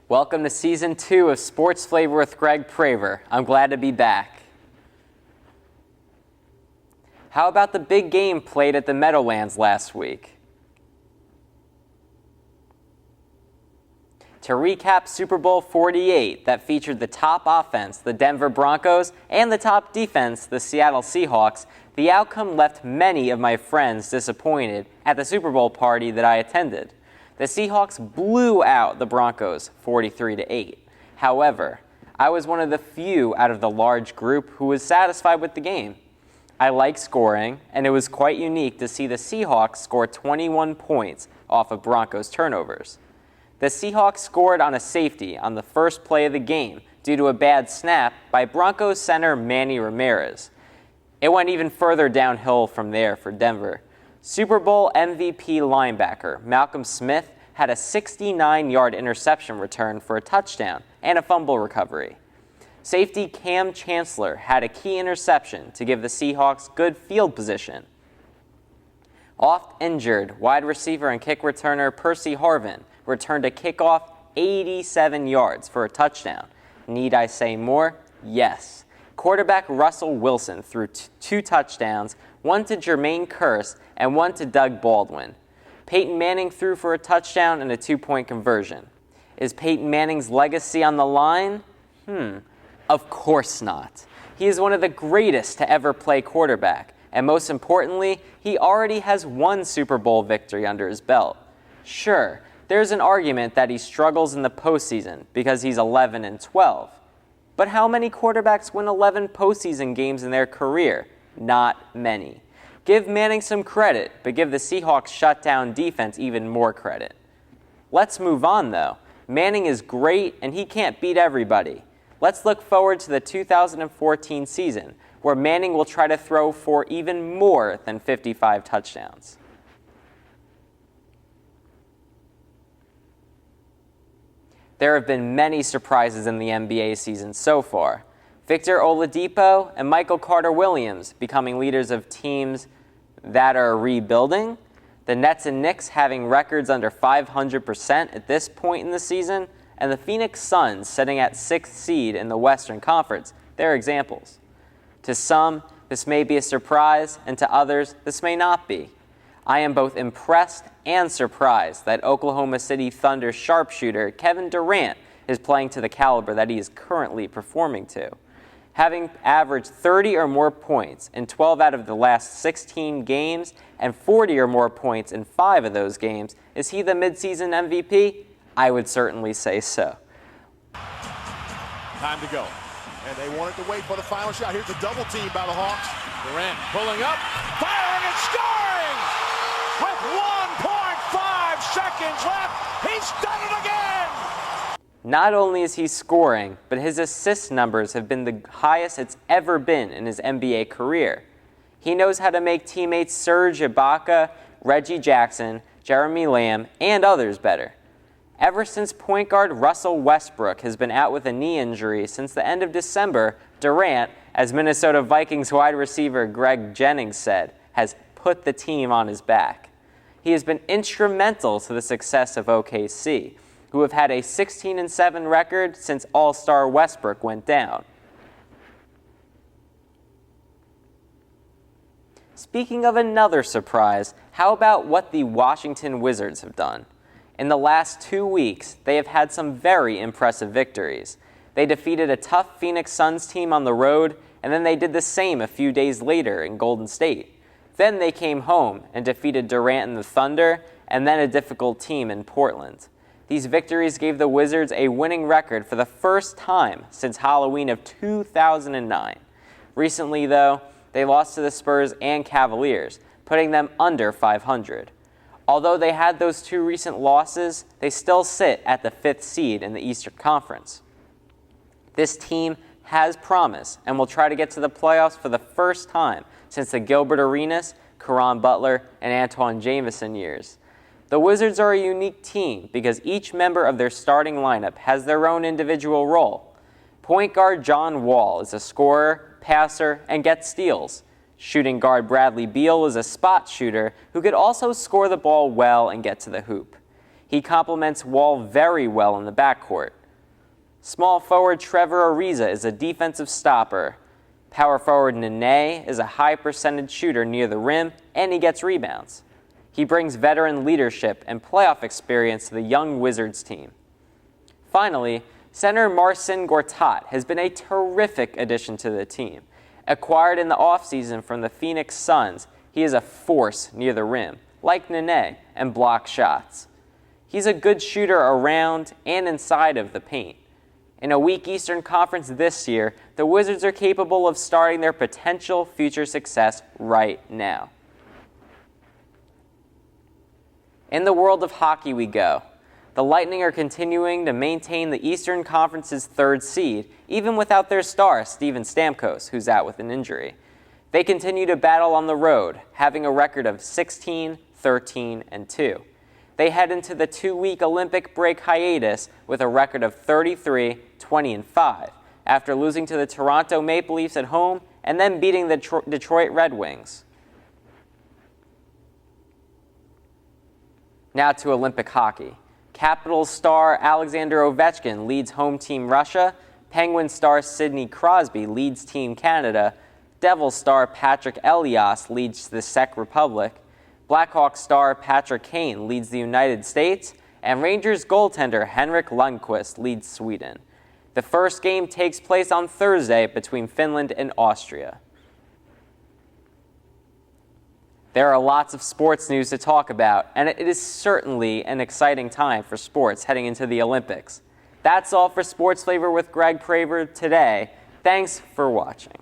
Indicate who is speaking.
Speaker 1: Welcome to Season 2 of Sports Flavor with Greg Praver. I'm glad to be back. How about the big game played at the Meadowlands last week? To recap Super Bowl 48, that featured the top offense, the Denver Broncos, and the top defense, the Seattle Seahawks, the outcome left many of my friends disappointed at the Super Bowl party that I attended. The Seahawks blew out the Broncos 43-8. However, I was one of the few out of the large group who was satisfied with the game. I like scoring, and it was quite unique to see the Seahawks score 21 points off of Broncos turnovers. The Seahawks scored on a safety on the first play of the game due to a bad snap by Broncos center Manny Ramirez. It went even further downhill from there for Denver. Super Bowl MVP linebacker Malcolm Smith had a 69-yard interception return for a touchdown and a fumble recovery. Safety Cam Chancellor had a key interception to give the Seahawks good field position. Oft injured wide receiver and kick returner Percy Harvin returned a kickoff 87 yards for a touchdown. Need I say more? Yes. Quarterback Russell Wilson threw two touchdowns, one to Jermaine Kearse and one to Doug Baldwin. Peyton Manning threw for a touchdown and a two-point conversion. Is Peyton Manning's legacy on the line? Of course not. He is one of the greatest to ever play quarterback, and most importantly, he already has one Super Bowl victory under his belt. Sure, there's an argument that he struggles in the postseason because he's 11-12. But how many quarterbacks win 11 postseason games in their career? Not many. Give Manning some credit, but give the Seahawks shutdown defense even more credit. Let's move on, though. Manning is great, and he can't beat everybody. Let's look forward to the 2014 season, where Manning will try to throw for even more than 55 touchdowns. There have been many surprises in the NBA season so far. Victor Oladipo and Michael Carter-Williams becoming leaders of teams that are rebuilding. The Nets and Knicks having records under 500% at this point in the season. And the Phoenix Suns sitting at 6th seed in the Western Conference. They're examples. To some, this may be a surprise, and to others, this may not be. I am both impressed and surprised that Oklahoma City Thunder sharpshooter Kevin Durant is playing to the caliber that he is currently performing to. Having averaged 30 or more points in 12 out of the last 16 games and 40 or more points in 5 of those games, is he the midseason MVP? I would certainly say so.
Speaker 2: Time to go. And they wanted to wait for the final shot. Here's a double team by the Hawks. Durant pulling up, firing and scoring! With 1.5 seconds left, he's done it again!
Speaker 1: Not only is he scoring, but his assist numbers have been the highest it's ever been in his NBA career. He knows how to make teammates Serge Ibaka, Reggie Jackson, Jeremy Lamb, and others better. Ever since point guard Russell Westbrook has been out with a knee injury since the end of December, Durant, as Minnesota Vikings wide receiver Greg Jennings said, has put the team on his back. He has been instrumental to the success of OKC, who have had a 16-7 record since All-Star Westbrook went down. Speaking of another surprise, how about what the Washington Wizards have done? In the last 2 weeks, they have had some very impressive victories. They defeated a tough Phoenix Suns team on the road, and then they did the same a few days later in Golden State. Then they came home and defeated Durant and the Thunder, and then a difficult team in Portland. These victories gave the Wizards a winning record for the first time since Halloween of 2009. Recently, though, they lost to the Spurs and Cavaliers, putting them under 500. Although they had those two recent losses, they still sit at the 5th seed in the Eastern Conference. This team has promise and will try to get to the playoffs for the first time since the Gilbert Arenas, Caron Butler, and Antoine Jamison years. The Wizards are a unique team because each member of their starting lineup has their own individual role. Point guard John Wall is a scorer, passer, and gets steals. Shooting guard Bradley Beal is a spot shooter who could also score the ball well and get to the hoop. He complements Wall very well in the backcourt. Small forward Trevor Ariza is a defensive stopper. Power forward Nene is a high percentage shooter near the rim, and he gets rebounds. He brings veteran leadership and playoff experience to the young Wizards team. Finally, center Marcin Gortat has been a terrific addition to the team. Acquired in the offseason from the Phoenix Suns, he is a force near the rim, like Nene, and blocks shots. He's a good shooter around and inside of the paint. In a weak Eastern Conference this year, the Wizards are capable of starting their potential future success right now. In the world of hockey we go. The Lightning are continuing to maintain the Eastern Conference's third seed, even without their star, Steven Stamkos, who's out with an injury. They continue to battle on the road, having a record of 16, 13, and 2. They head into the 2-week Olympic break hiatus with a record of 33, 20, and 5, after losing to the Toronto Maple Leafs at home and then beating the Detroit Red Wings. Now to Olympic hockey. Capitals star Alexander Ovechkin leads home team Russia. Penguins star Sidney Crosby leads team Canada. Devils star Patrick Elias leads the Czech Republic. Blackhawks star Patrick Kane leads the United States. And Rangers goaltender Henrik Lundqvist leads Sweden. The first game takes place on Thursday between Finland and Austria. There are lots of sports news to talk about, and it is certainly an exciting time for sports heading into the Olympics. That's all for Sports Flavor with Greg Praver today. Thanks for watching.